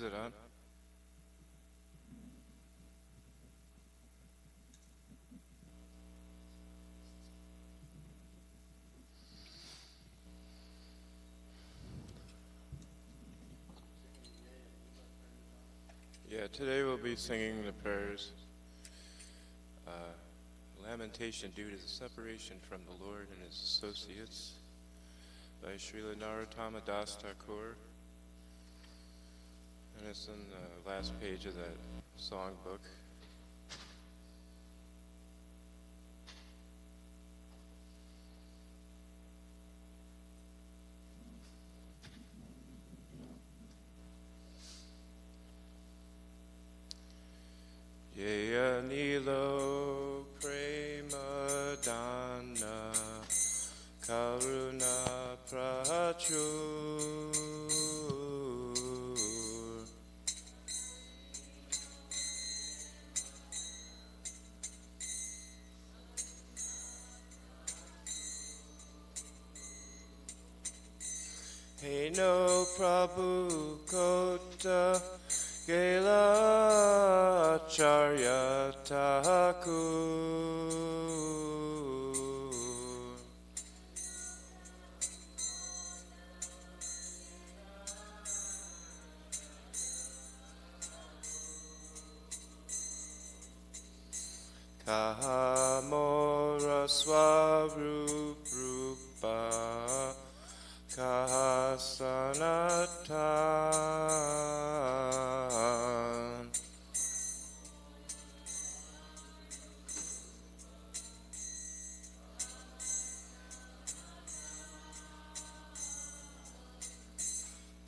Is it on? Yeah, today we'll be singing the prayers. Lamentation due to the separation from the Lord and his associates by Srila Narottama Das Thakur. And it's in the last page of that songbook. Yeya Nilo Prema Dana Karuna Prachur Hey no Prabhu Kota Gela Acharya Thakur Kahamora Swarup Rupa Kahasanatan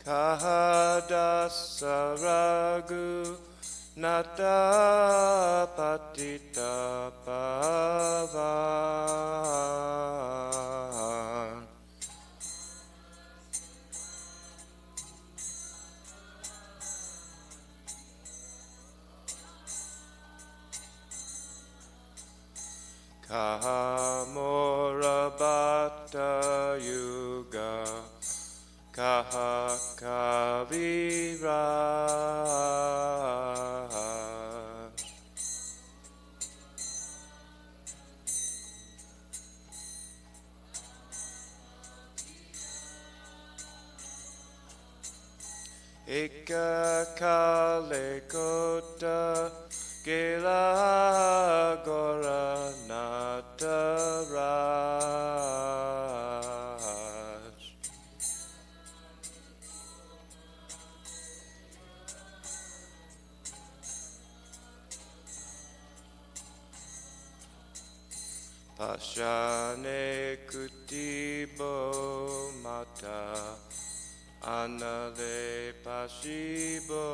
Kahadasaragu Nata Patita Pavan Kahamora Bhatta Yuga Kaha Kaviraj Eka Kale Kota Gela Gora Nataraj Pashane Kutibo Mata Anale Pashibo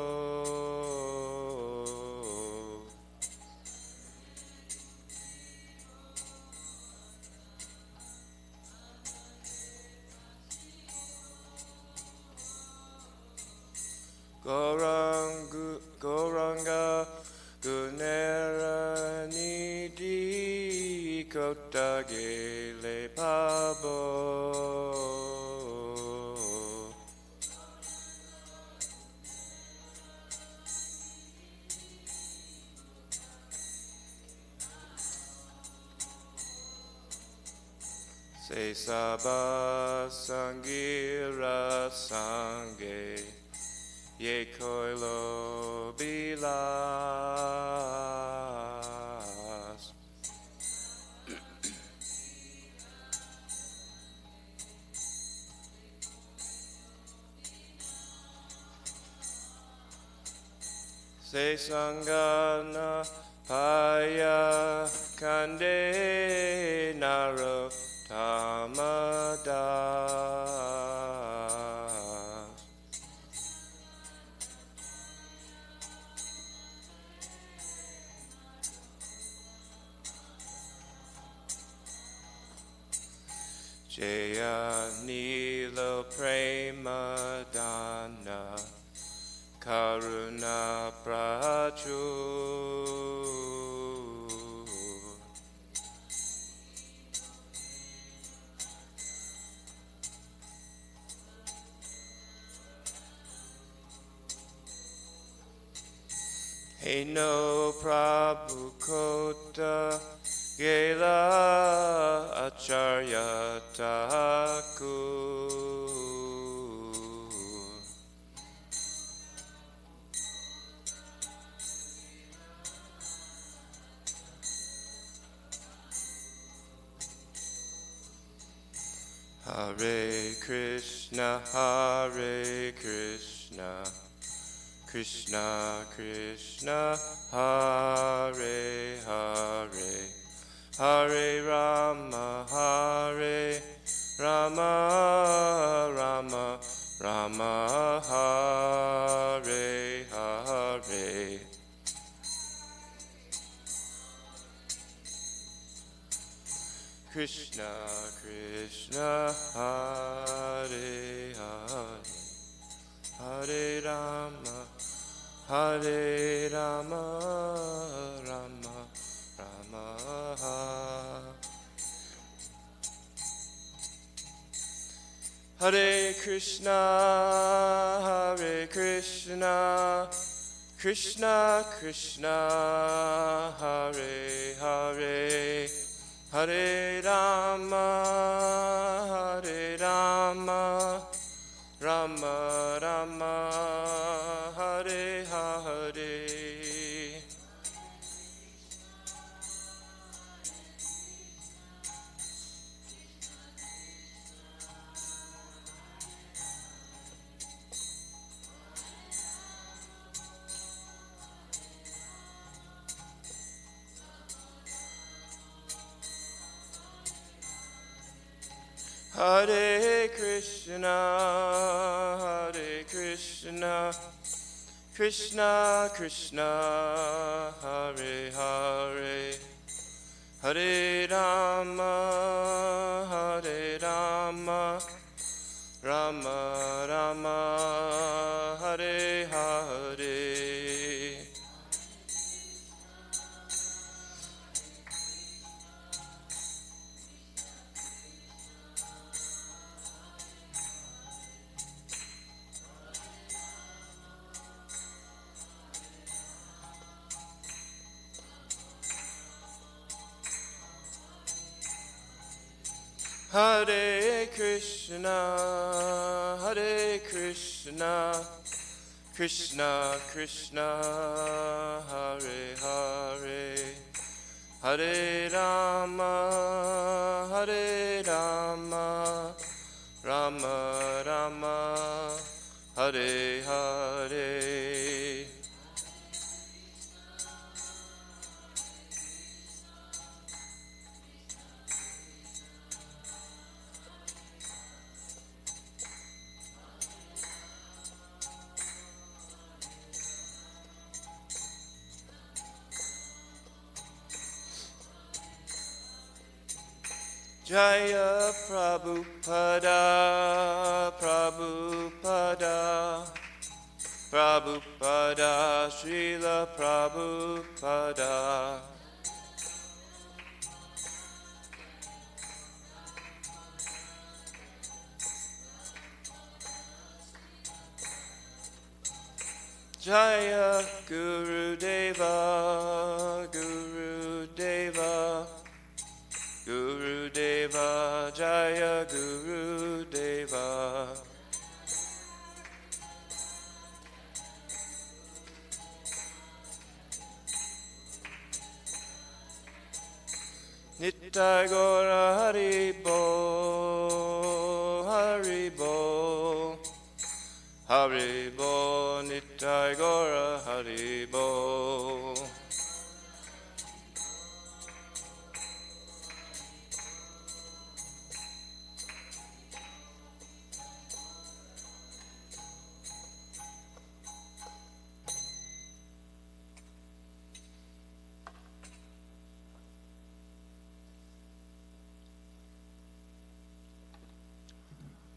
Goranga Gunera Nidhi Kota Gele Pabo Se Saba Sangira Sange Ye Koilo Bilas Se Sangana Paya Kande Naro Tamadas Jaya Nilo Prema Dana Karuna Prachur Eno Prabhu Kota Gela Acharya Thakur. Hare Krishna, Krishna Krishna, Hare Hare, Hare Rama, Rama Rama, Hare Hare. Krishna Krishna, Hare Hare, Hare Rama, Rama Rama. Hare Krishna, Krishna Krishna, Hare Hare, Hare Rama, Rama Rama, Hare Hare. Hare Krishna, Krishna Krishna, Hare Hare, Hare Rama, Rama Rama, Hare Hare. Hare Krishna, Krishna Krishna, Hare Hare, Hare Rama, Rama Rama, Hare Hare. Jaya Prabhupada, Srila Prabhupada. Jaya Gurudeva, Jaya Gurudeva. Nittai Gora Haribo, Haribo, Nittai Gora Haribo.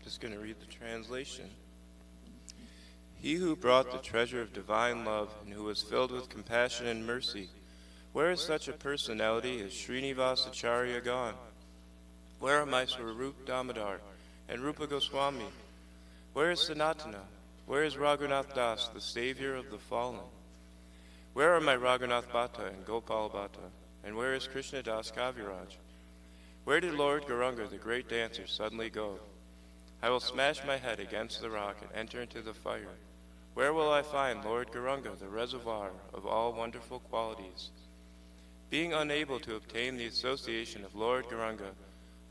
Just going to read the translation. He who brought the treasure of divine love and who was filled with compassion and mercy, where is such a personality as Srinivas Acharya gone? Where are my Swarup Damodar and Rupa Goswami? Where is Sanatana? Where is Raghunath Das, the savior of the fallen? Where are my Raghunath Bhatta and Gopal Bhatta? And where is Krishna Das Kaviraj? Where did Lord Gauranga, the great dancer, suddenly go? I will smash my head against the rock and enter into the fire. Where will I find Lord Gauranga, the reservoir of all wonderful qualities? Being unable to obtain the association of Lord Gauranga,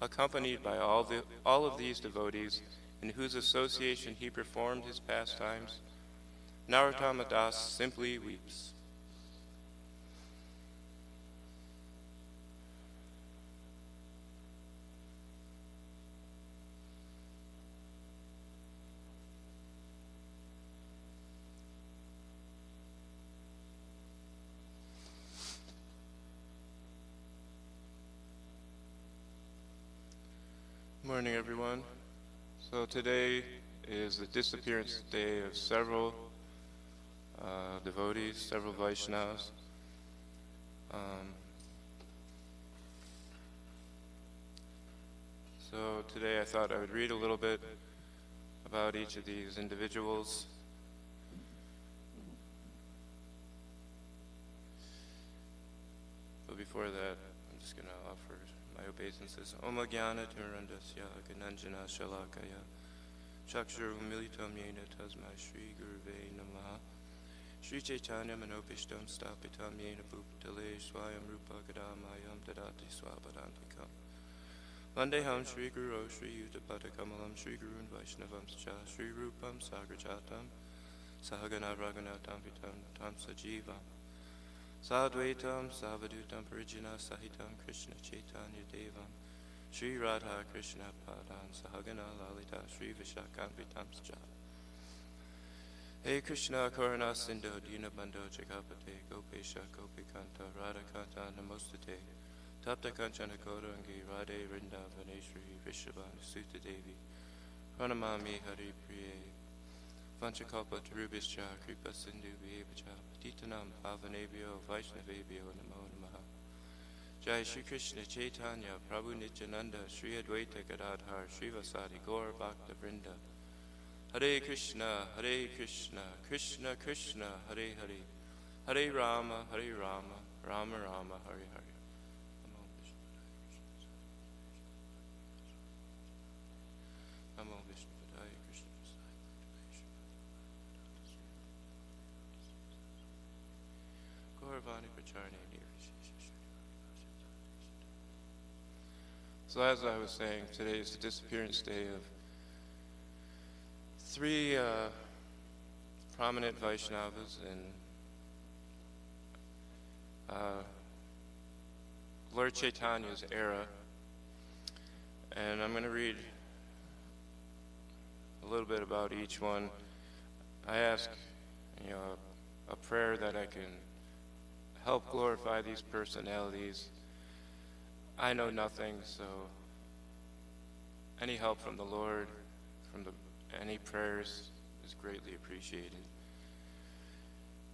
accompanied by all of these devotees, in whose association he performed his pastimes, Narottama Das simply weeps. Morning, everyone. So today is the disappearance day of several devotees, several Vaishnavas. So today I thought I would read a little bit about each of these individuals. But before that, I'm just going to offer my obeisances. Om Jnana Tirandasya Gananjana Shalakaya Chakshuru Militam Yena Tasmai Shri Guruve Namaha Shri Chaitanya Manopishtam Stapitam Yena Bhuptale Swayam Rupa Gadamayam Dadati Swapadantikam Vandeham Shri Guru Shri Yuddhapata Kamalam Shri Gurun Vaishnavam Scha Shri Rupam Sagrajatam Sahagana Raghunatam Vitam Tam Sajivam Sadvaitam Savadutam Parijana Sahitam Krishna Chaitanya Devam Shri Radha Krishna Padan Sahagana Lalita Shri Vishakam Scha Hey Krishna Karana Sindhu Dinabandho Jagapate Gopesha Gopikanta Radhakanta Namostate Tapta Kanchana Gaurangi Radhe Vrindavane Rishabhanu Sutta Devi Pranamami Hari Priye Vanchakalpa Tarubhischa Kripa Sindhu Vyevacha Patitanam Pavanebhyo Vaishnavebhyo Namo Namaha Jai Shri Krishna Chaitanya Prabhu Nityananda Shri Advaita Gadadhar Shri Vasadi Gaur Bhakta Vrinda Hare Krishna Krishna Krishna Hare Hare Hare Rama Rama Rama Hare Hare Namo Vishnu Padaya Krishna Gauravani Pracharne So as I was saying, today is the disappearance day of three prominent Vaishnavas in Lord Chaitanya's era. And I'm going to read a little bit about each one. I ask, a prayer that I can help glorify these personalities. I know nothing, so any help from the Lord, any prayers is greatly appreciated.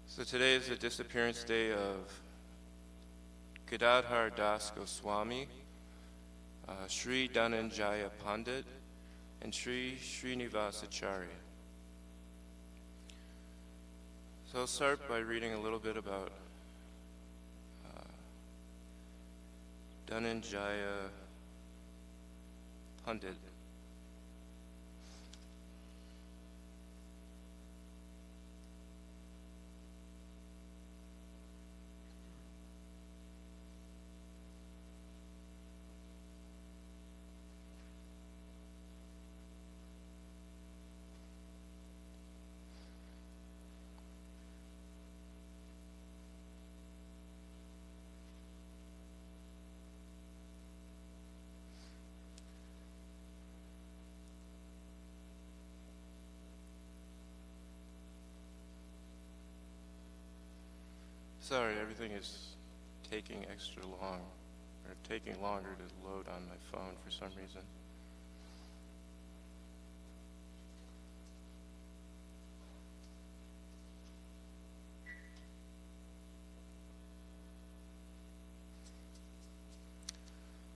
So today is the disappearance day of Gadadhar Das Goswami, Sri Dhananjaya Pandit, and Sri Srinivasacharya. So I'll start by reading a little bit about Dhananjaya Pandit. Sorry, everything is taking extra long, or taking longer to load on my phone for some reason.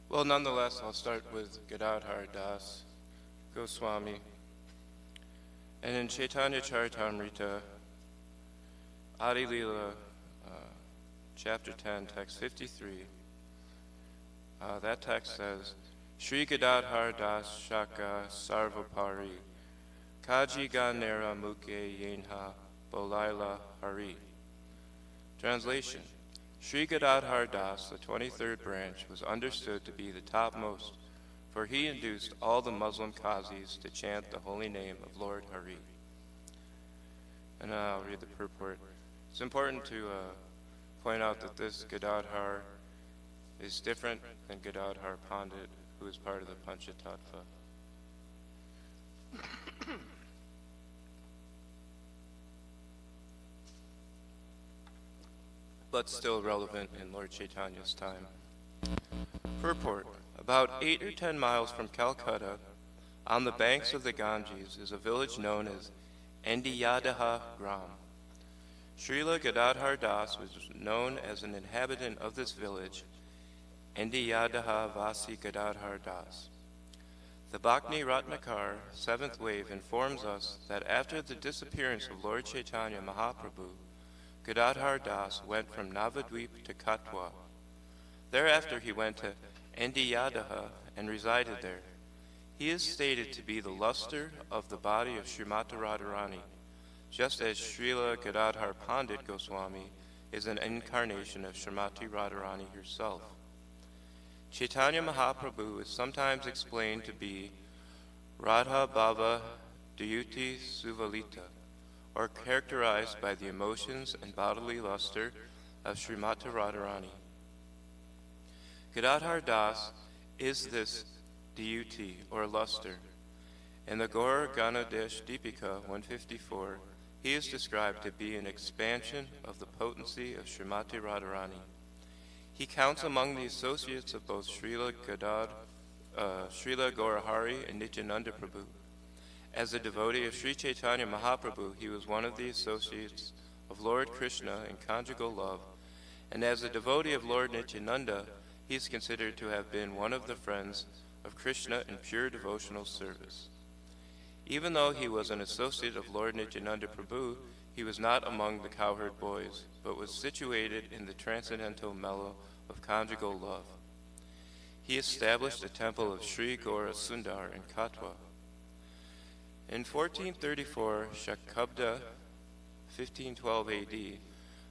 Well, nonetheless, I'll start with Gadadhar Das Goswami. And in Chaitanya Charitamrita, Adi Lila chapter 10, text 53. That text says, Shri Gadadhar Das Shaka Sarvapari Kaji Ganera Mukhe Yenha Bolaila Hari. Translation: Shri Gadadhar Das, the 23rd branch, was understood to be the topmost, for he induced all the Muslim qazis to chant the holy name of Lord Hari. And I'll read the purport. It's important to point out that this Gadadhar is different than Gadadhar Pandit, who is part of the Panchatattva. But still relevant in Lord Chaitanya's time. Purport: about 8 or 10 miles from Calcutta, on the banks of the Ganges, is a village known as Endiyadaha Gram. Srila Gadadhar Das was known as an inhabitant of this village, Endiyadaha Vasi Gadadhar Das. The Bhakti Ratnakar, 7th wave, informs us that after the disappearance of Lord Chaitanya Mahaprabhu, Gadadhar Das went from Navadvip to Katwa. Thereafter he went to Endiyadaha and resided there. He is stated to be the luster of the body of Srimati Radharani, just as Srila Gadadhar Pandit Goswami is an incarnation of Srimati Radharani herself. Chaitanya Mahaprabhu is sometimes explained to be Radha Bhava Duyuti Suvalita, or characterized by the emotions and bodily luster of Srimati Radharani. Gadadhar Das is this Duyuti, or luster. In the Gaur Ganadesh Deepika 154, he is described to be an expansion of the potency of Srimati Radharani. He counts among the associates of both Srila Gaurahari and Nityananda Prabhu. As a devotee of Sri Chaitanya Mahaprabhu, he was one of the associates of Lord Krishna in conjugal love, and as a devotee of Lord Nityananda, he is considered to have been one of the friends of Krishna in pure devotional service. Even though he was an associate of Lord Nityananda Prabhu, he was not among the cowherd boys, but was situated in the transcendental mellow of conjugal love. He established the temple of Sri Gaura Sundar in Katwa. In 1434, Shakabda, 1512 AD,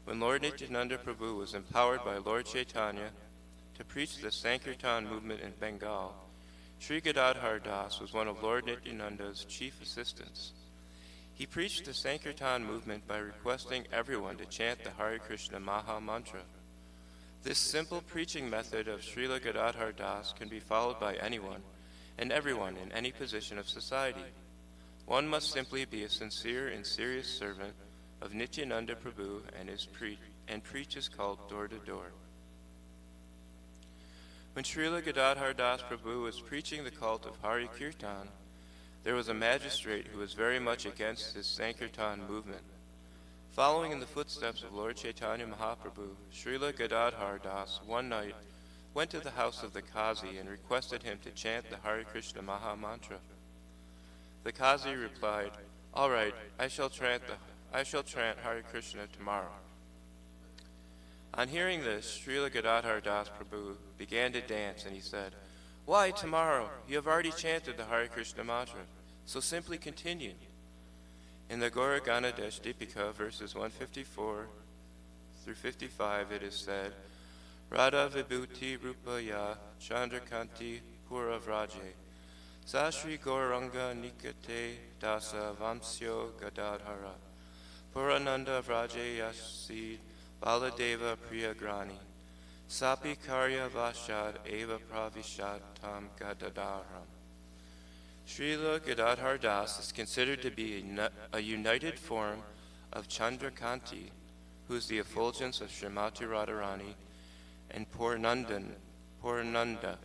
when Lord Nityananda Prabhu was empowered by Lord Chaitanya to preach the Sankirtan movement in Bengal, Sri Gadadhar Das was one of Lord Nityananda's chief assistants. He preached the Sankirtan movement by requesting everyone to chant the Hare Krishna Maha Mantra. This simple preaching method of Srila Gadadhar Das can be followed by anyone and everyone in any position of society. One must simply be a sincere and serious servant of Nityananda Prabhu and preach his cult door to door. When Srila Gadadhar Das Prabhu was preaching the cult of Hari Kirtan, there was a magistrate who was very much against this Sankirtan movement. Following in the footsteps of Lord Chaitanya Mahaprabhu, Srila Gadadhar Das one night went to the house of the Qazi and requested him to chant the Hare Krishna Maha Mantra. The Qazi replied, "All right, I shall chant Hare Krishna tomorrow." On hearing this, Srila Gadadhar Das Prabhu began to dance, and he said, "Why tomorrow? You have already chanted the Hare Krishna mantra, so simply continue." In the Gaura Ganadesh Deepika, verses 154 through 55, it is said, Radha Vibhuti Rupaya Chandrakanti Pura Vraje Sashri Gauranga Nikate Dasa Vamsyo Gadadhara Purananda Vraje Yasi Baladeva Priyagrani Sapi Karya Vashad Eva Pravishat Tam Gadadharam. Srila Gadadhar Das is considered to be a united form of Chandrakanti, who is the effulgence of Srimati Radharani, and Purnanda,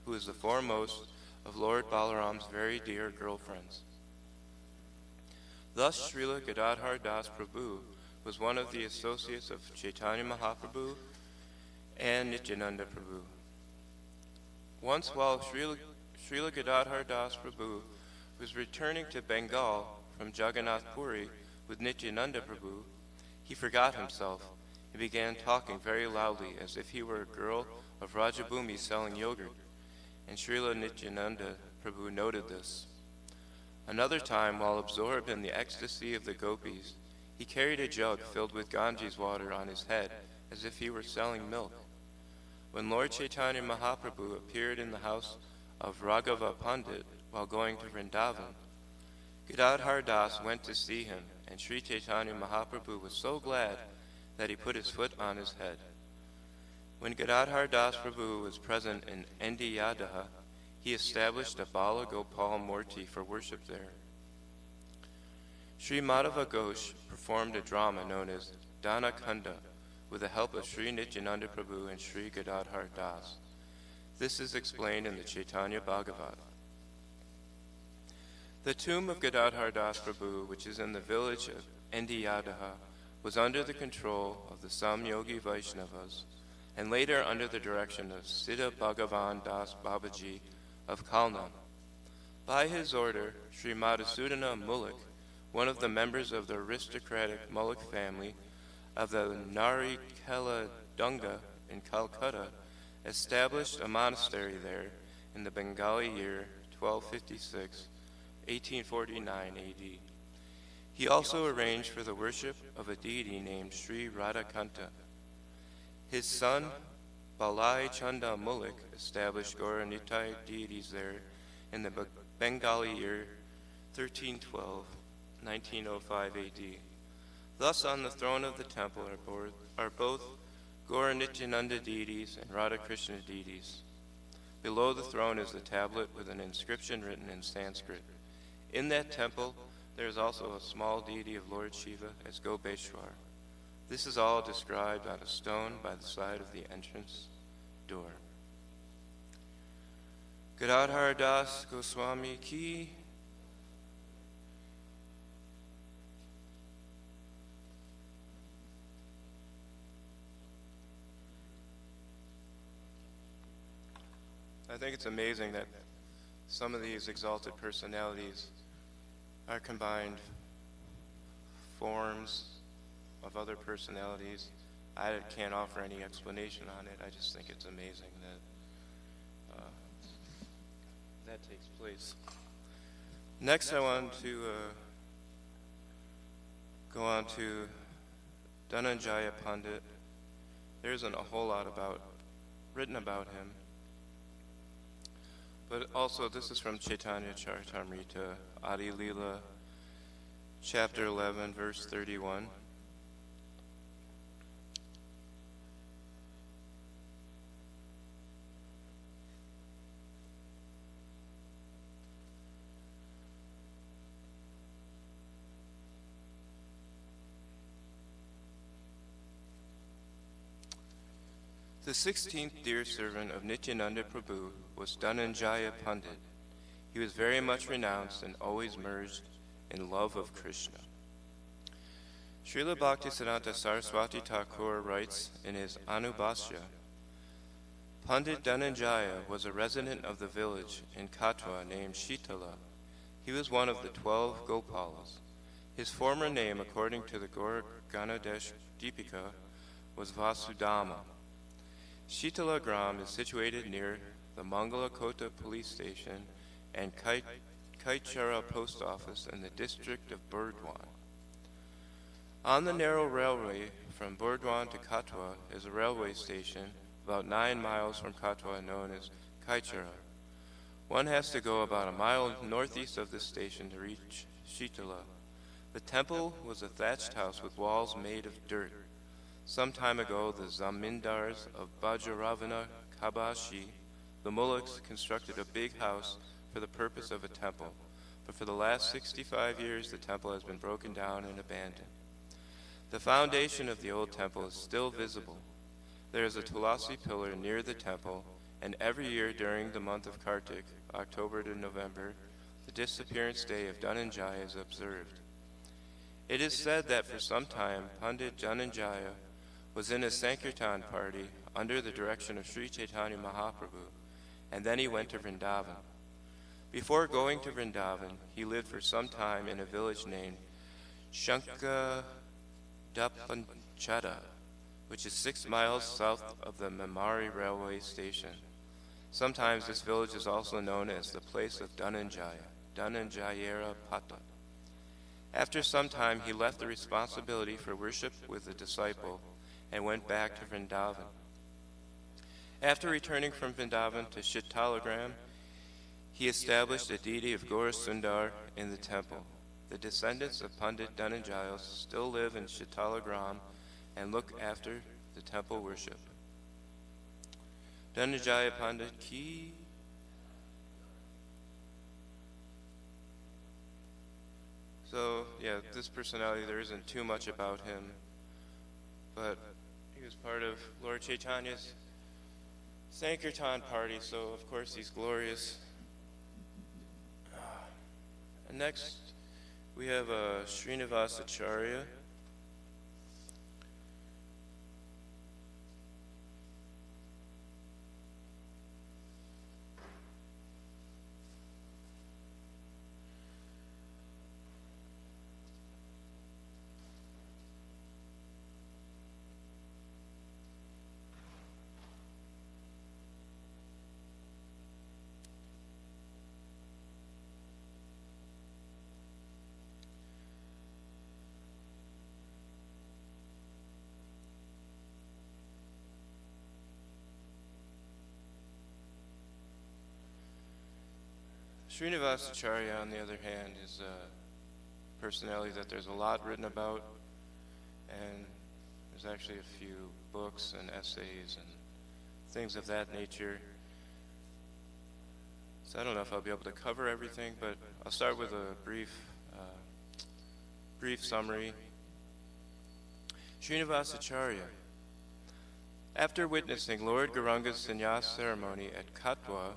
who is the foremost of Lord Balaram's very dear girlfriends. Thus, Srila Gadadhar Das Prabhu was one of the associates of Chaitanya Mahaprabhu and Nityananda Prabhu. Once, while Srila Gadadhar Das Prabhu was returning to Bengal from Jagannath Puri with Nityananda Prabhu, he forgot himself He began talking very loudly as if he were a girl of Rajabhumi selling yogurt, and Srila Nityananda Prabhu noted this. Another time, while absorbed in the ecstasy of the gopis, he carried a jug filled with Ganges water on his head as if he were selling milk. When Lord Chaitanya Mahaprabhu appeared in the house of Raghava Pandit while going to Vrindavan, Gadadhar Das went to see him, and Sri Chaitanya Mahaprabhu was so glad that he put his foot on his head. When Gadadhar Das Prabhu was present in Endiyadaha, he established a Bala Gopal Murti for worship there. Sri Madhava Ghosh performed a drama known as Dana Kanda with the help of Sri Nityananda Prabhu and Sri Gadadhar Das. This is explained in the Chaitanya Bhagavat. The tomb of Gadadhar Das Prabhu, which is in the village of Endiyadaha, was under the control of the Samyogi Vaishnavas, and later under the direction of Siddha Bhagavan Das Babaji of Kalna. By his order, Sri Madhusudana Mullik, one of the members of the aristocratic Mullik family of the Narikela Dunga in Calcutta, established a monastery there in the Bengali year 1256, 1849 AD. He also arranged for the worship of a deity named Sri Radhakanta. His son, Balai Chanda Mullik, established Gauranitai deities there in the Bengali year 1312, 1905 AD. Thus on the throne of the temple are both Gauranityananda deities and Radha Krishna deities. Below the throne is the tablet with an inscription written in Sanskrit. In that temple, there is also a small deity of Lord Shiva as Gopeshwar. This is all described on a stone by the side of the entrance door. Gadadhar Das Goswami Ki. I think it's amazing that some of these exalted personalities are combined forms of other personalities. I can't offer any explanation on it. I just think it's amazing that that takes place. Next, I want to go on to Dhananjaya Pandit. There isn't a whole lot written about him. But also, this is from Chaitanya Charitamrita, Adi Leela, chapter 11, verse 31. The 16th dear servant of Nityananda Prabhu was Dhananjaya Pandit. He was very much renounced and always merged in love of Krishna. Srila Bhaktisiddhanta Saraswati Thakur writes in his Anubhashya, Pandit Dhananjaya was a resident of the village in Katwa named Shitala. He was one of the 12 Gopalas. His former name, according to the Gaur Ganadesh Deepika, was Vasudama. Shitala Gram is situated near the Mangalakota police station and Kaichara post office in the district of Burdwan. On the narrow railway from Burdwan to Katwa is a railway station about 9 miles from Katwa known as Kaichara. One has to go about a mile northeast of this station to reach Shitala. The temple was a thatched house with walls made of dirt. Some time ago, the zamindars of Bajaravana Kabashi, the Mulliks, constructed a big house for the purpose of a temple, but for the last 65 years the temple has been broken down and abandoned. The foundation of the old temple is still visible. There is a Tulasi pillar near the temple, and every year during the month of Kartik, October to November, the disappearance day of Dhananjaya is observed. It is said that for some time Pandit Dhananjaya was in a Sankirtan party under the direction of Sri Chaitanya Mahaprabhu, and then he went to Vrindavan. Before going to Vrindavan, he lived for some time in a village named Shankadapanchada. which is 6 miles south of the Memari railway station. Sometimes this village is also known as the place of Dhananjayera Pata. After some time, he left the responsibility for worship with the disciple and went back to Vrindavan. After returning from Vrindavan to Shitalagram, he established a deity of Gaura Sundar in the temple. The descendants of Pandit Dhananjaya still live in Shitalagram and look after the temple worship. Dhananjaya Pandit ki. So, yeah, this personality, there isn't too much about him, but he was part of Lord Chaitanya's Sankirtan party, so of course he's glorious. And next, we have Srinivas Acharya. Srinivas Acharya, on the other hand, is a personality that there's a lot written about, and there's actually a few books and essays and things of that nature. So I don't know if I'll be able to cover everything, but I'll start with a brief summary. Srinivas Acharya. After witnessing Lord Gauranga's sannyas ceremony at Katwa,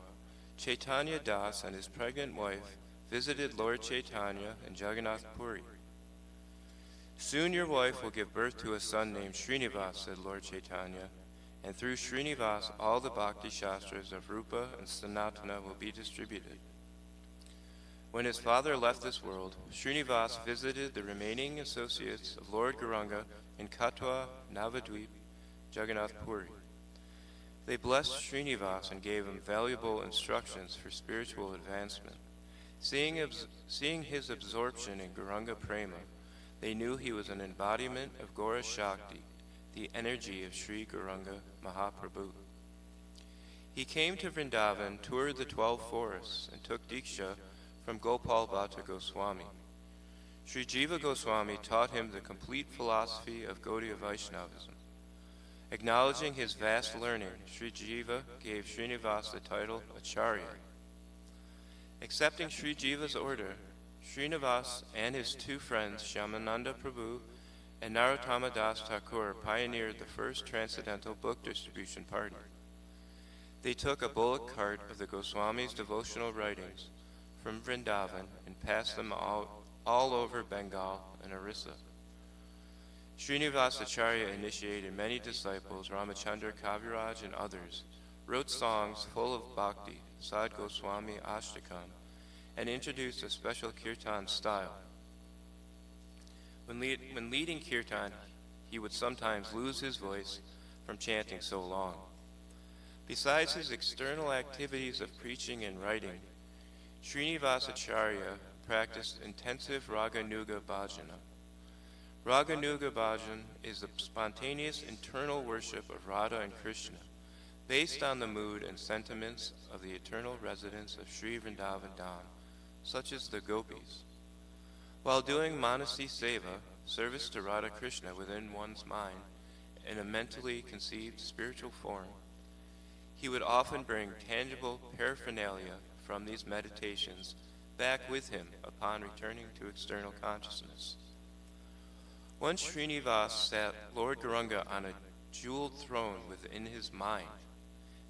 Chaitanya Das and his pregnant wife visited Lord Chaitanya in Jagannath Puri. Soon your wife will give birth to a son named Srinivas, said Lord Chaitanya, and through Srinivas all the Bhakti Shastras of Rupa and Sanatana will be distributed. When his father left this world, Srinivas visited the remaining associates of Lord Gauranga in Katwa, Navadvip, Jagannath Puri. They blessed Srinivas and gave him valuable instructions for spiritual advancement. Seeing his absorption in Gauranga Prema, they knew he was an embodiment of Gaura Shakti, the energy of Sri Gauranga Mahaprabhu. He came to Vrindavan, toured the 12 forests, and took Diksha from Gopal Bhatta Goswami. Sri Jiva Goswami taught him the complete philosophy of Gaudiya Vaishnavism. Acknowledging his vast learning, Sri Jiva gave Srinivas the title Acharya. Accepting Sri Jiva's order, Srinivas and his two friends, Shyamananda Prabhu and Narottama Das Thakur, pioneered the first transcendental book distribution party. They took a bullock cart of the Goswamis' devotional writings from Vrindavan and passed them all over Bengal and Orissa. Srinivas Acharya initiated many disciples, Ramachandra Kaviraj and others, wrote songs full of bhakti, Sad Goswami Ashtakam, and introduced a special kirtan style. When leading kirtan, he would sometimes lose his voice from chanting so long. Besides his external activities of preaching and writing, Srinivas Acharya practiced intensive Raganuga Bhajana. Raganuga Bhajan is the spontaneous internal worship of Radha and Krishna, based on the mood and sentiments of the eternal residents of Sri Vrindavan Dham, such as the gopis. While doing Manasi Seva, service to Radha Krishna within one's mind, in a mentally conceived spiritual form, he would often bring tangible paraphernalia from these meditations back with him upon returning to external consciousness. Once Srinivas sat Lord Gauranga on a jeweled throne within his mind.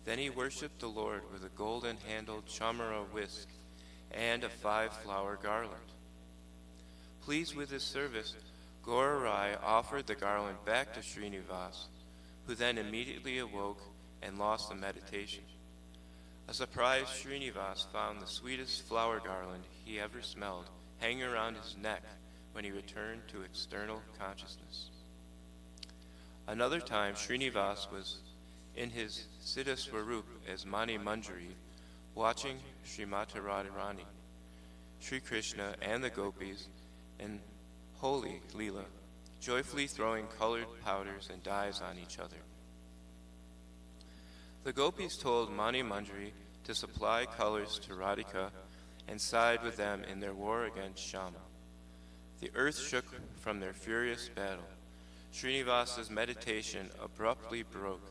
Then he worshipped the Lord with a golden-handled chamara whisk and a 5-flower garland. Pleased with his service, Gaura Rai offered the garland back to Srinivas, who then immediately awoke and lost the meditation. A surprised Srinivas found the sweetest flower garland he ever smelled hanging around his neck when he returned to external consciousness. Another time, Srinivas was in his Siddha Swarup as Mani Manjari, watching Srimati Radharani, Sri Krishna and the gopis in holy Leela, joyfully throwing colored powders and dyes on each other. The gopis told Mani Manjari to supply colors to Radhika and side with them in their war against Shama. The earth shook from their furious battle. Srinivas's meditation abruptly broke.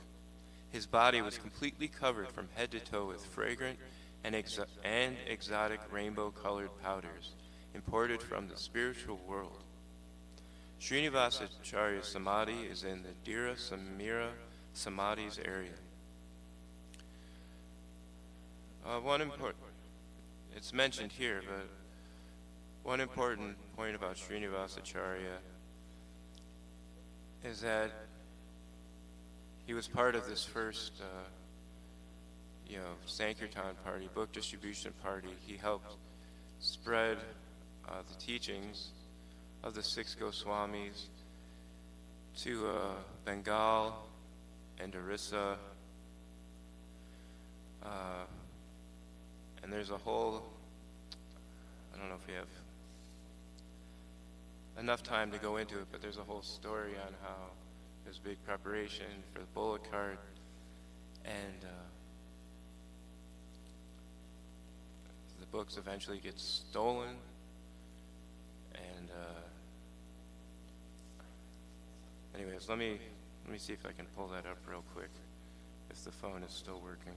His body was completely covered from head to toe with fragrant and exotic rainbow-colored powders imported from the spiritual world. Srinivasa Acharya's Samadhi is in the Dira Samira Samadhi's area. It's mentioned here, but one important point about Srinivasa Acharya is that he was part of this first, Sankirtan party, book distribution party. He helped spread the teachings of the six Goswamis to Bengal and Orissa. And there's a whole, I don't know if we have enough time to go into it, but there's a whole story on how there's big preparation for the bullock cart, and the books eventually get stolen, and anyways, let me see if I can pull that up real quick, if the phone is still working.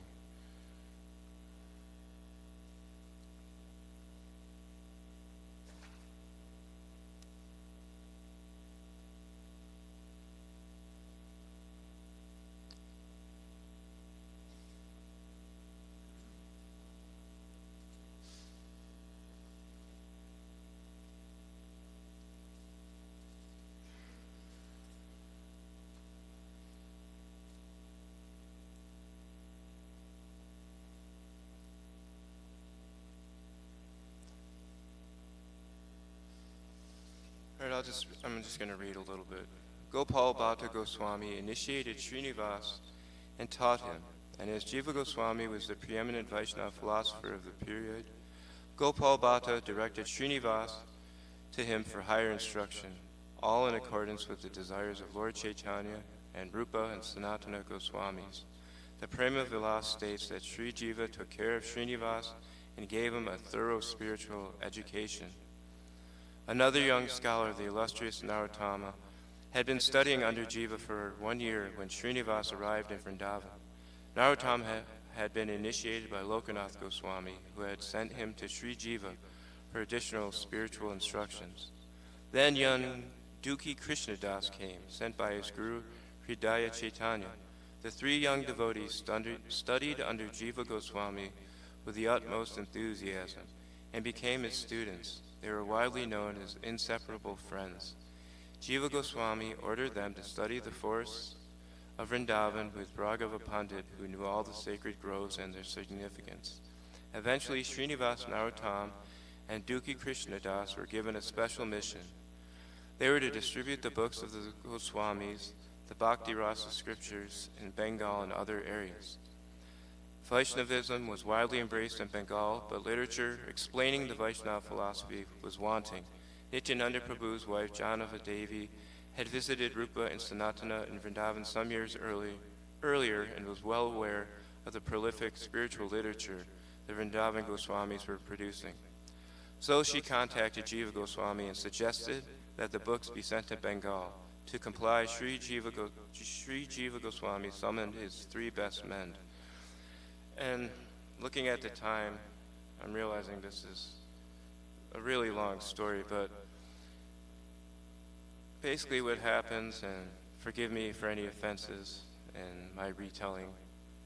All right, I'm just going to read a little bit. Gopal Bhatta Goswami initiated Srinivas and taught him, and as Jiva Goswami was the preeminent Vaishnava philosopher of the period, Gopal Bhatta directed Srinivas to him for higher instruction, all in accordance with the desires of Lord Chaitanya and Rupa and Sanatana Goswamis. The Prema Vilas states that Sri Jiva took care of Srinivas and gave him a thorough spiritual education. Another young scholar, the illustrious Narottama, had been studying under Jiva for 1 year when Srinivas arrived in Vrindavan. Narottama had been initiated by Lokanath Goswami, who had sent him to Sri Jiva for additional spiritual instructions. Then young Dukhi Krishnadas came, sent by his guru Hridaya Chaitanya. The three young devotees studied under Jiva Goswami with the utmost enthusiasm and became his students. They were widely known as inseparable friends. Jiva Goswami ordered them to study the forests of Vrindavan with Raghava Pandit, who knew all the sacred groves and their significance. Eventually, Srinivas Narottam and Dukhi Krishnadas were given a special mission. They were to distribute the books of the Goswamis, the Bhakti Rasa scriptures in Bengal and other areas. Vaishnavism was widely embraced in Bengal, but literature explaining the Vaishnava philosophy was wanting. Nityananda Prabhu's wife, Janava Devi, had visited Rupa and Sanatana in Vrindavan some years earlier and was well aware of the prolific spiritual literature the Vrindavan Goswamis were producing. So she contacted Jiva Goswami and suggested that the books be sent to Bengal. To comply, Sri Jiva Goswami summoned his three best men. And looking at the time, I'm realizing this is a really long story, but basically what happens, and forgive me for any offenses in my retelling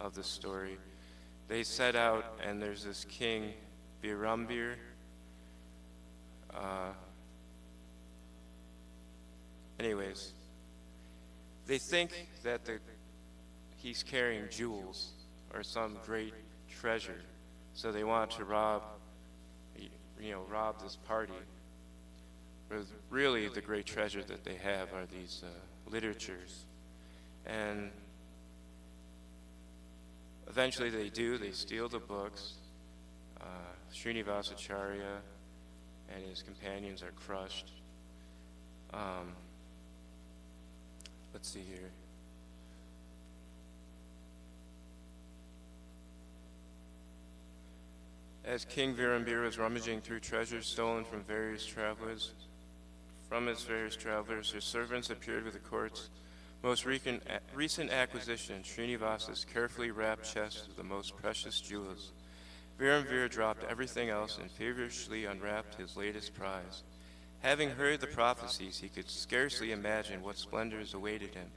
of the story, they set out and there's this king, Birambir, anyways, they think that he's carrying jewels or some great treasure, so they want to rob this party. But really, the great treasure that they have are these literatures. And eventually they do. They steal the books. Srinivasacharya and his companions are crushed. Let's see here. As King Virambir was rummaging through treasures stolen from his various travelers, his servants appeared with the court's most recent acquisition, Srinivasa's carefully wrapped chest of the most precious jewels. Virambir dropped everything else and feverishly unwrapped his latest prize. Having heard the prophecies, he could scarcely imagine what splendors awaited him.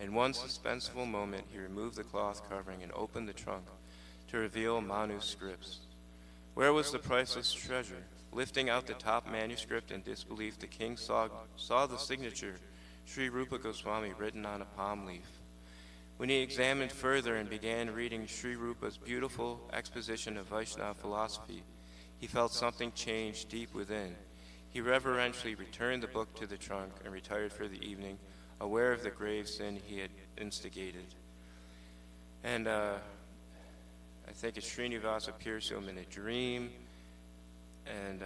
In one suspenseful moment, he removed the cloth covering and opened the trunk to reveal Manu's scripts. Where was the priceless treasure? Lifting out the top manuscript in disbelief, the king saw the signature, Sri Rupa Goswami, written on a palm leaf. When he examined further and began reading Sri Rupa's beautiful exposition of Vaishnava philosophy, he felt something change deep within. He reverentially returned the book to the trunk and retired for the evening, aware of the grave sin he had instigated. And I think Srinivasa appears to him in a dream, and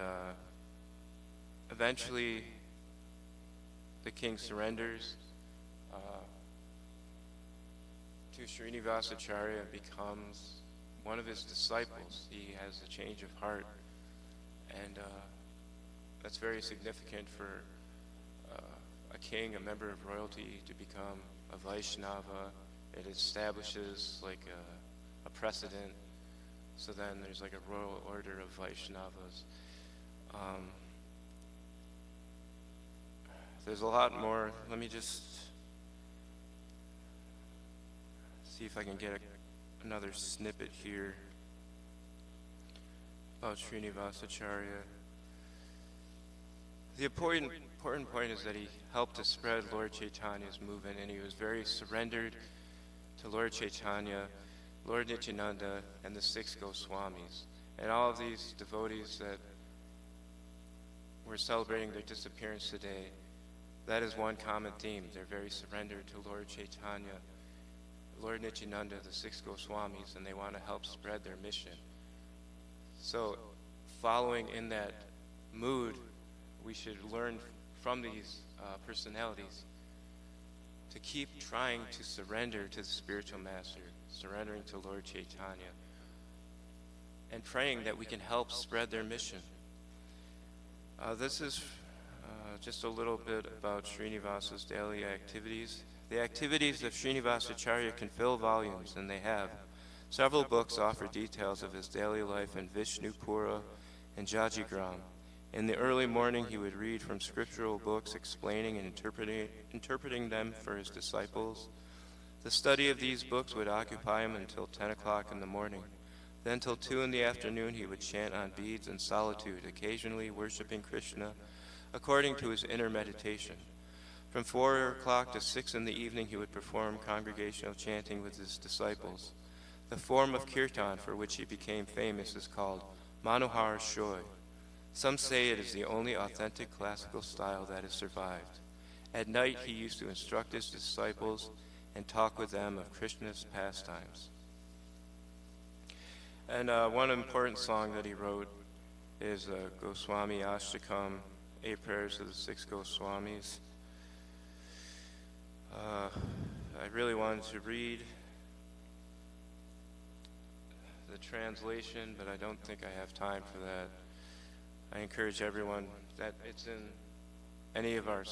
eventually the king surrenders to Srinivasacharya and becomes one of his disciples. He has a change of heart, and that's very significant for a king, a member of royalty, to become a Vaishnava. It establishes like a precedent. So then there's like a royal order of Vaishnavas. There's a lot more. Let me just see if I can get another snippet here about Srinivasacharya. The important point is that he helped to spread Lord Chaitanya's movement, and he was very surrendered to Lord Chaitanya, Lord Nityananda, and the 6 Goswamis. And all of these devotees that we're celebrating their disappearance today, that is one common theme. They're very surrendered to Lord Chaitanya, Lord Nityananda, the 6 Goswamis, and they want to help spread their mission. So, following in that mood, we should learn from these personalities to keep trying to surrender to the spiritual master, surrendering to Lord Chaitanya, and praying that we can help spread their mission. This is just a little bit about Srinivasa's daily activities. The activities of Srinivasacharya can fill volumes, and they have. Several books offer details of his daily life in Vishnupura and Jajigram. In the early morning, he would read from scriptural books, explaining and interpreting them for his disciples. The study of these books would occupy him until 10 o'clock in the morning. Then till 2 in the afternoon, he would chant on beads in solitude, occasionally worshiping Krishna according to his inner meditation. From 4 o'clock to 6 in the evening, he would perform congregational chanting with his disciples. The form of kirtan for which he became famous is called Manohar Shoy. Some say it is the only authentic classical style that has survived. At night, he used to instruct his disciples and talk with them of Krishna's pastimes. And one important song that he wrote is Goswami ISKCON, 8 Prayers of the 6 Goswamis. I really wanted to read the translation, but I don't think I have time for that. I encourage everyone that it's in any of our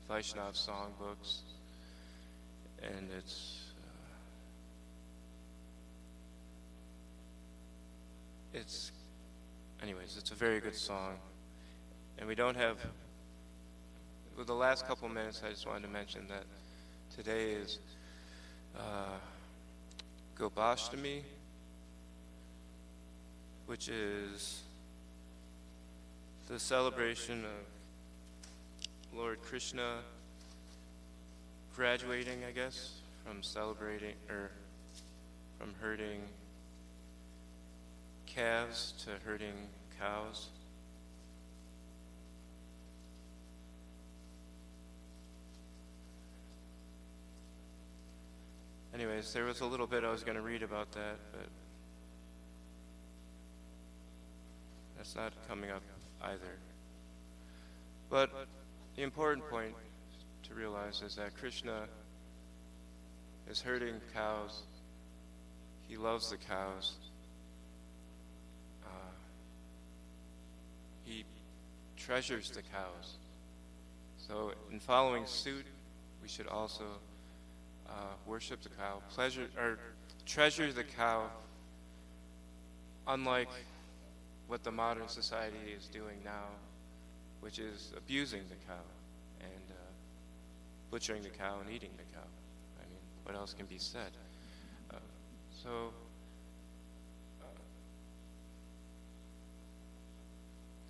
Vaishnava song books, and it's a very good song. And we don't have, with the last couple minutes, I just wanted to mention that today is Gopashtami, which is the celebration of Lord Krishna graduating, I guess, from herding calves to herding cows. minutes. There was a little bit I was going to read about that, but that's not coming up either. But the important point to realize is that Krishna is herding cows. He loves the cows. He treasures the cows. So in following suit, we should also worship the cow, treasure the cow, unlike what the modern society is doing now, which is abusing the cow and butchering the cow and eating the cow. I mean, what else can be said?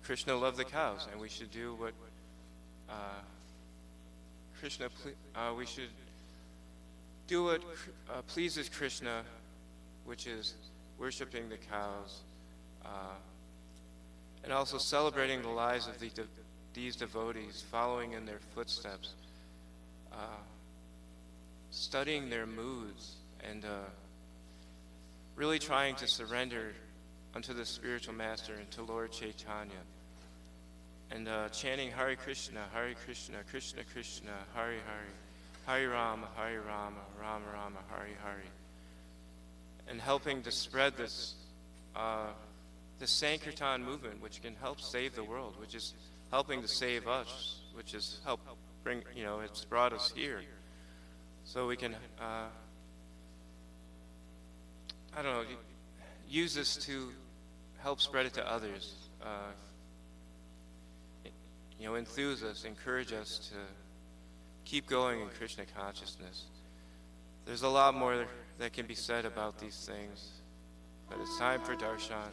Krishna loved the cows, and we should do what we should do what pleases Krishna, which is worshiping the cows, and also celebrating the lives of these devotees, following in their footsteps, studying their moods, and really trying to surrender unto the spiritual master and to Lord Chaitanya, and chanting Hare Krishna, Krishna Krishna, Hare Hare, Hare Rama, Rama Rama, Hare Hare, and helping to spread this Sankirtan movement, which can help save the world, which is helping to save us, which is help bring, it's brought us here, so we can, use this to help spread it to others, enthuse us, encourage us to keep going in Krishna consciousness. There's a lot more that can be said about these things, but it's time for darshan.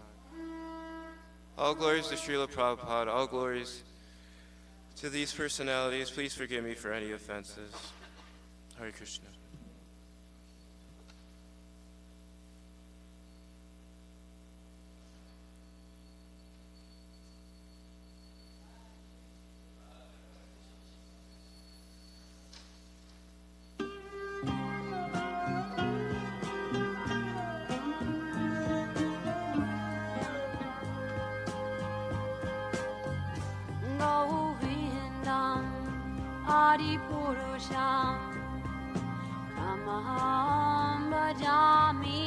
All glories to Srila Prabhupada, all glories to these personalities. Please forgive me for any offenses. Hare Krishna. Purusham Namaham Bhajami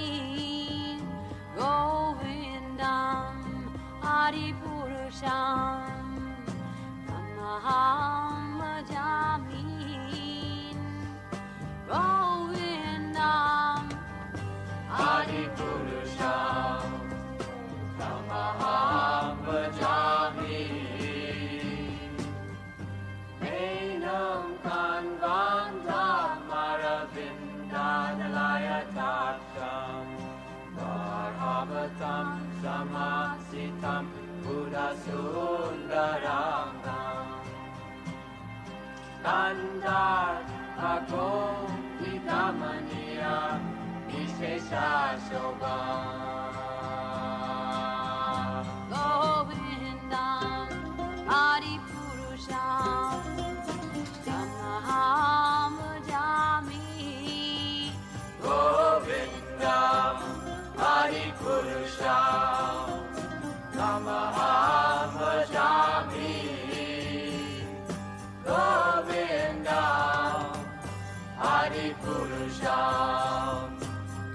Govindam Adi Purusham Namaham Bhajami Govindam Adi Purusham Namaham Bhajami Marhavatam Samasitam Buddha Sundaram Tandar Bhagom Vidamaniya Vishesha Shobha Govindam Adi Purusham Samaham Bhajami Govindam Adi Purusham Namaham Bhajami Govindam Adi Purusham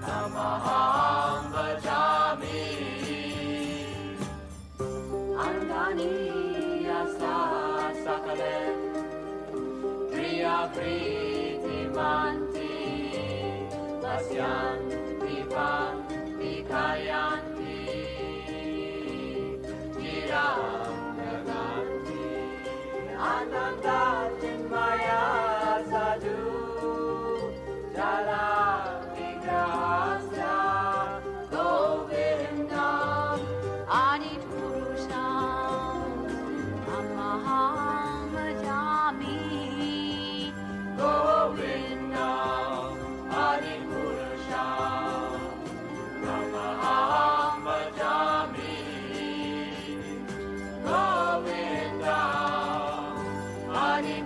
Namaham Bhajami Andani Yasa Sakalem Priya Priti Manti Vasyan Vivan Vikayanti Chiram Naganti Ananda Chinmaya Sadhu Jala Vigrahasya Govindam Adi Purusham Namaham Bhajami Govindam Adi Purusham Namaham Bhajami Govindam Adi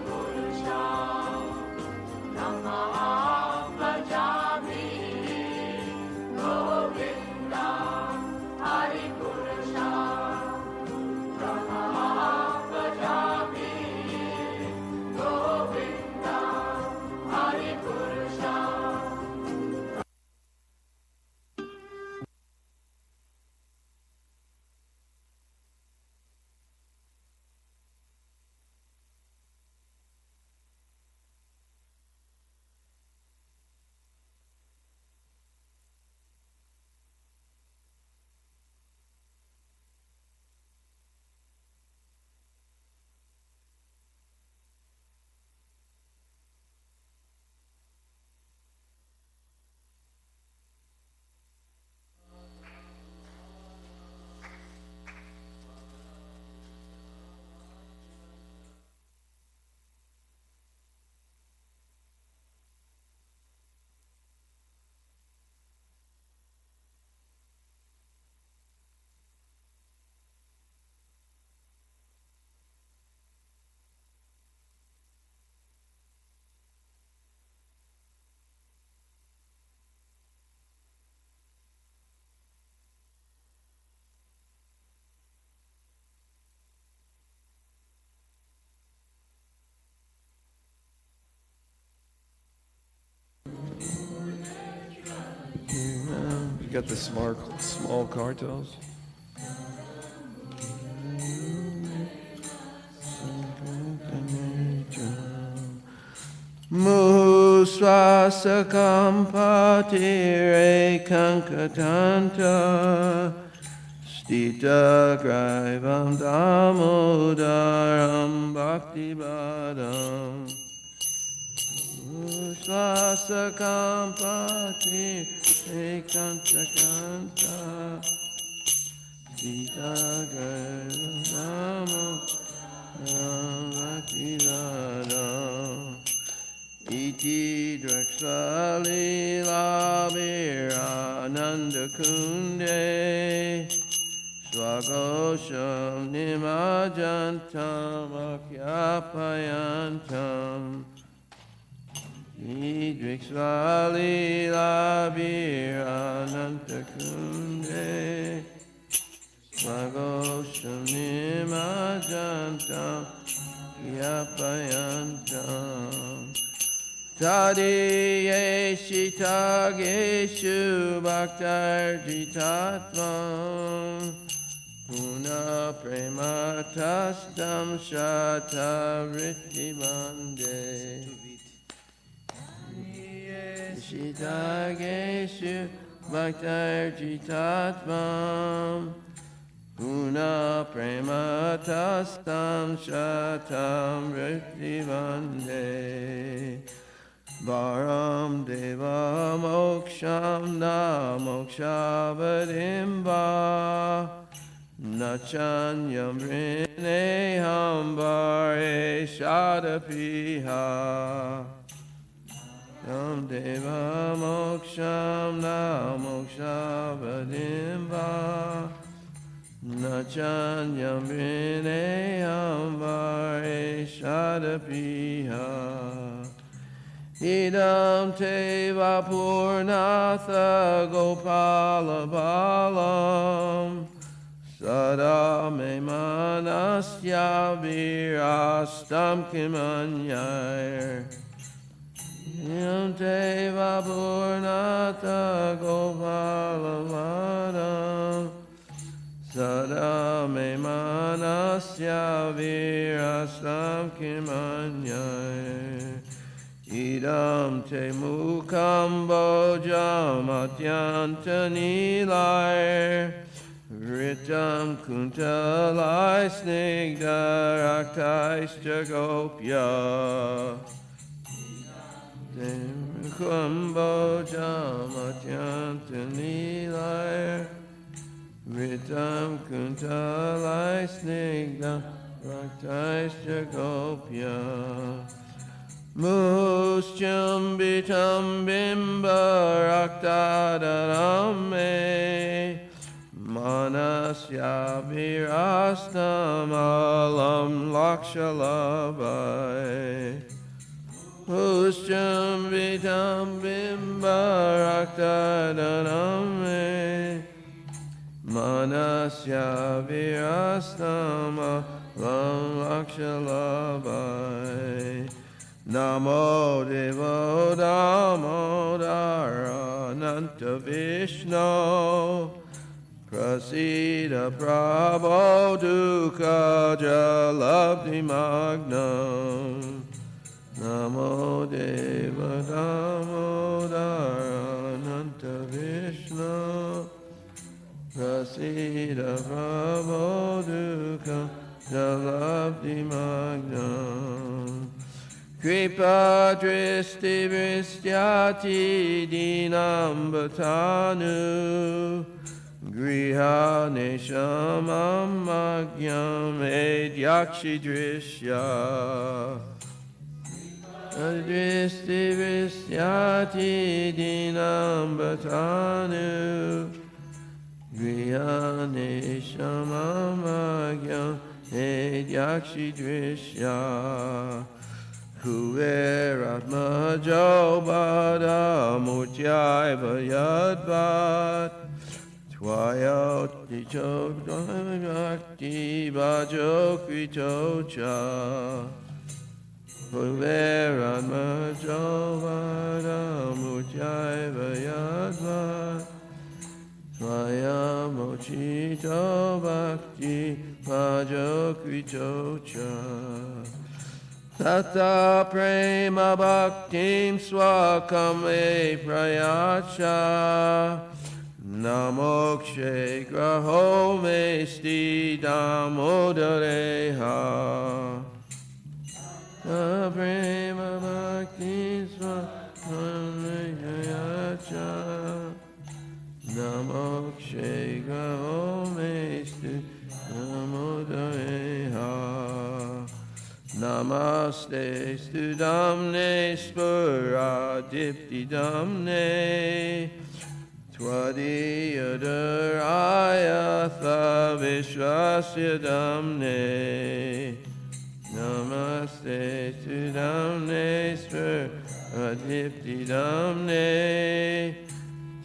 You got the small cartels? Musvasakam patire kankatanta Stita graivam damodaram bhakti-badam Musvasakam patire kantakanta Stita graivam damodaram bhakti-badam Iti Drakshali Labira Nanda Kunde Swagosham Nimajantam Akyapayantam Iti Drakshali Labira Nanda Kunde Swagosham Nimajantam Akyapayantam Tadiyeshitageshu bhaktarjitatvam Puna prematastam shatavrittibande Tadiyeshitageshu bhaktarjitatvam Puna prematastam shatavrittibande Varam deva moksham na mokshavadimba Nachanyam vrineham vare shadapiha Varam deva moksham na mokshavadimba Nachanyam vrineham vare shadapiha Idam te vapurnatha gopala balam Sada me manasya virastam kimanyayar Idam te vapurnatha gopala balam Sada me manasya virastam kimanyayar Idam te mukam bojam atyanta nilai Ritam kuntalai snigdaraktaischa gopya Te mukam bojam atyanta nilai Ritam kuntalai snigdaraktaischa gopya Muschambitam bimbaraktadaname Manasya virastam alam lakshalabai Muschambitam bimbaraktadaname Manasya virastam alam lakshalabai Namo Devo Damodara Nanta Vishnu Prasida Prabho Dukha Jalabdi Magnam Namo Deva Damodara Nanta Vishnu Prasida Prabho Dukha Jalabdi Magnam Kripa dristi vristyati dinam bhatanu Griha neshamam magyam edyakshi drishya Dristi vristyati dinam bhatanu Griha neshamam magyam edyakshi drishya Kuveratmajo bada mutyaiva yadvat Twayoti chodvakti bajo kritocha Kuveratmajo bada mutyaiva yadvat Tata prema bhaktim swakame prayacha namokshe graho mesti damodareha. Tata prema bhaktim swakame prayacha namokshe graho mesti damodareha. Namaste stu damne spura dipti damne Twadiyadharayatha vishwasya damne. Namaste stu damne spura dipti damne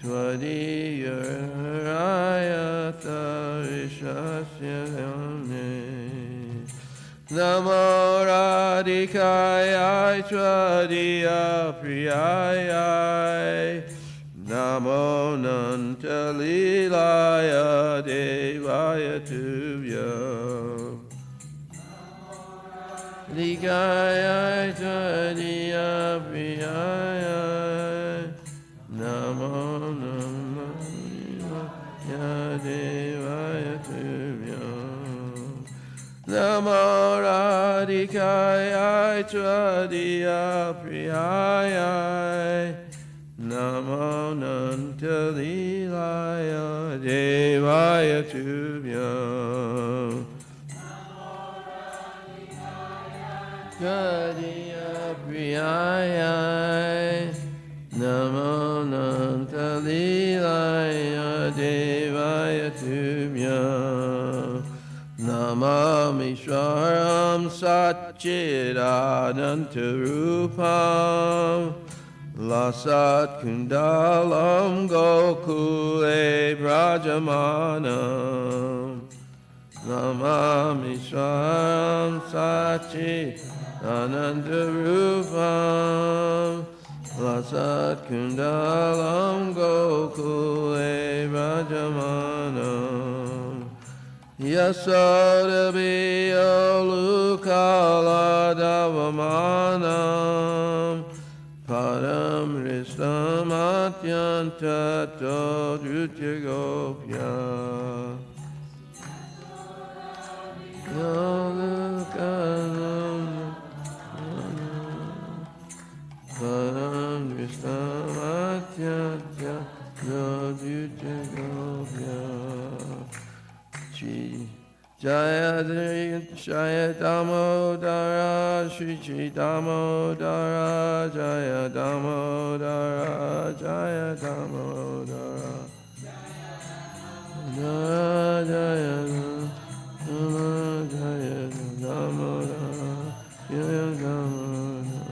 Twadiyadharayatha vishwasya damne. Namo Radhikaya Tvadiya Priyaya Namo Nanta Lilaya Devaya Tubhya Radhikaya Tvadiya Priyaya Namo Nanta Lilaya Devaya Tubhya Namo Radhikaya Tvadiya Priyaya Namo Nanta Lilaya Devaya Tubhya Tvadiya Priyaya Namo Nanta Lilaya Devaya Tubhya Namami Shwaram Satchidanantarupam Lasat Kundalam Gokule Brajamanam Namami Shwaram Satchidanantarupam Lasat Kundalam Gokule Brajamanam Yasoda Lukala Davamanam Padam Ristam Atyanta Todrutyagopya Yalukanam Padam Ristam Atyanta Todrutyagopya Jaya Jaya Damodara Shri Damodara Jaya Damodara Jaya Damodara Jaya Jaya Damodara Jaya Damodara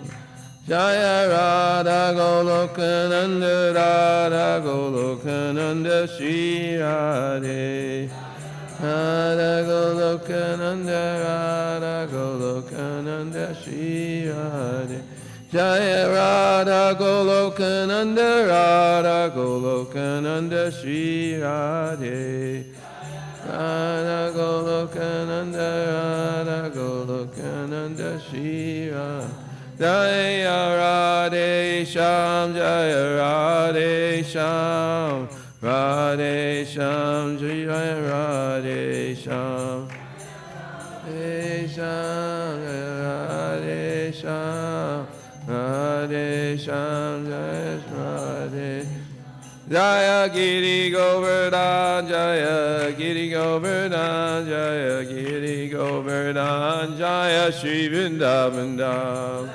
Jaya Radha Golokananda Radha Golokananda Shri Radhe Radha Golokananda Radha Golokananda Shri Radhe Jaya Radha Golokananda Radha Golokananda Shri Radhe Radha Golokananda Radha Golokananda Shri Radhe Jaya Radhe Sham Jaya Radhe Sham Radhe Sham Jaya Radhe Sham Radhe Sham Radhe Sham Radhe Sham Jaya Radhe Jaya Giri Govardhan Jaya Giri Govardhan Jaya Giri Govardhan Jaya Shri Vrindavan Dham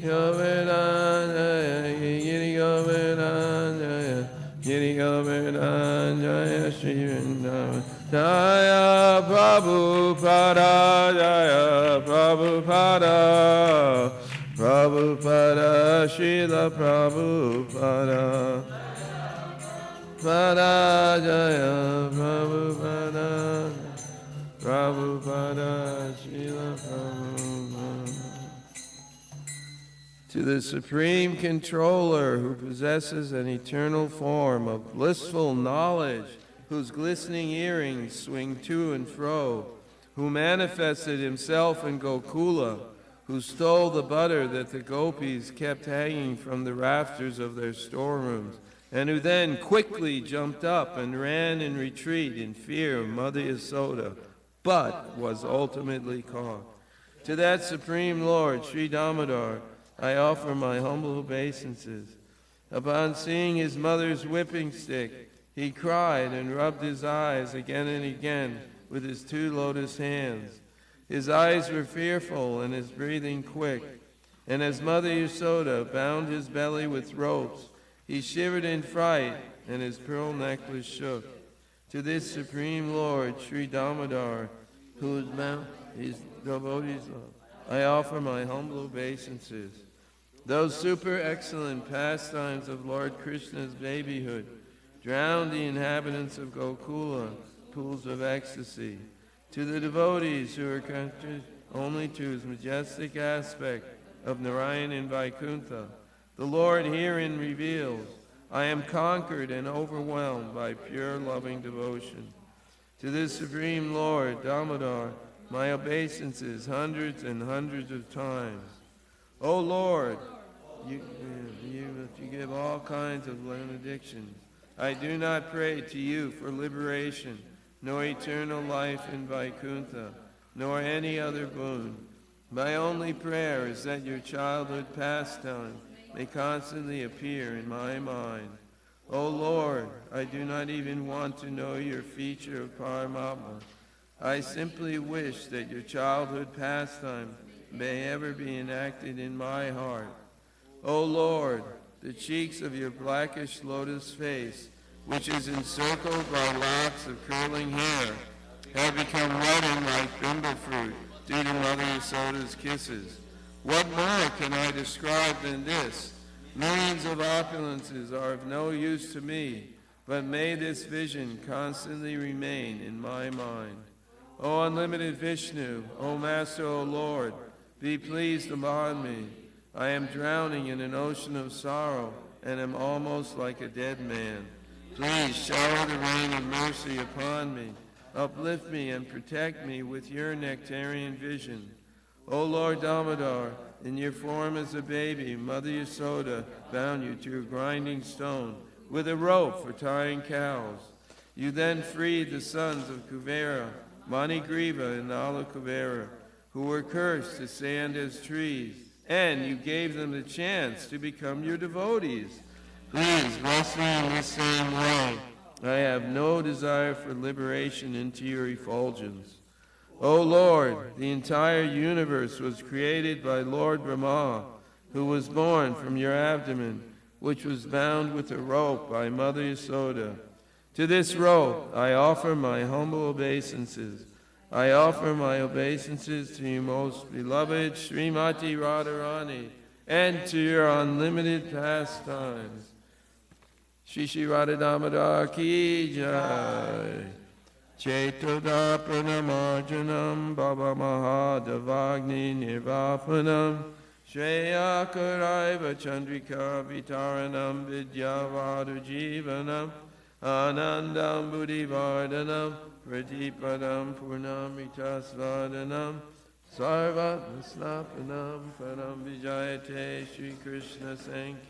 Govardhan Jaya Giri Govardhan Jaya Giri Govardhan Jaya Shri Vrindavan Jaya Prabhupada Jaya Prabhupada Prabhupada Srila Prabhupada Pada Jaya Prabhupada Prabhupada Srila Prabhupada. To the Supreme Controller who possesses an eternal form of blissful knowledge, whose glistening earrings swing to and fro, who manifested himself in Gokula, who stole the butter that the gopis kept hanging from the rafters of their storerooms, and who then quickly jumped up and ran in retreat in fear of Mother Yasoda, but was ultimately caught. To that Supreme Lord, Sri Damodar, I offer my humble obeisances. Upon seeing his mother's whipping stick, he cried and rubbed his eyes again and again with his 2 lotus hands. His eyes were fearful and his breathing quick. And as Mother Yasoda bound his belly with ropes, he shivered in fright and his pearl necklace shook. To this Supreme Lord, Sri Damodar, whose mount his devotees love, I offer my humble obeisances. Those super excellent pastimes of Lord Krishna's babyhood drowned the inhabitants of Gokula, pools of ecstasy. To the devotees who are conscious only to his majestic aspect of Narayan and Vaikuntha, the Lord herein reveals, I am conquered and overwhelmed by pure loving devotion. To this Supreme Lord, Damodar, my obeisances hundreds and hundreds of times. O Lord, you give all kinds of benedictions. I do not pray to you for liberation, nor eternal life in Vaikuntha, nor any other boon. My only prayer is that your childhood pastime may constantly appear in my mind. O Lord, I do not even want to know your feature of Paramatma. I simply wish that your childhood pastime may ever be enacted in my heart. O Lord, the cheeks of your blackish lotus face, which is encircled by locks of curling hair, have become reddened like bimbo fruit due to Mother Yasoda's kisses. What more can I describe than this? Millions of opulences are of no use to me, but may this vision constantly remain in my mind. O unlimited Vishnu, O Master, O Lord, be pleased upon me. I am drowning in an ocean of sorrow and am almost like a dead man. Please shower the rain of mercy upon me. Uplift me and protect me with your nectarian vision. O Lord Damodar, in your form as a baby, Mother Yasoda bound you to a grinding stone with a rope for tying cows. You then freed the sons of Kuvera, Manigriva and Nala Kuvera, who were cursed to stand as trees, and you gave them the chance to become your devotees. Please bless me in this same way. I have no desire for liberation into your effulgence. O Lord, the entire universe was created by Lord Brahma, who was born from your abdomen, which was bound with a rope by Mother Yasoda. To this rope I offer my humble obeisances. I offer my obeisances to your most beloved Srimati Radharani and to your unlimited pastimes. Shri Shri Radha Damodar ki jai. Chetoda pranamarjanam baba mahadavagni nirvapanam Shreya karaiva chandrika vitaranam vidyavadu jivanam Anandam buddhivardhanam pradipadam purnamritasvadanam Sarvatma snapanam param vijayate Shri Krishna Sankirtanam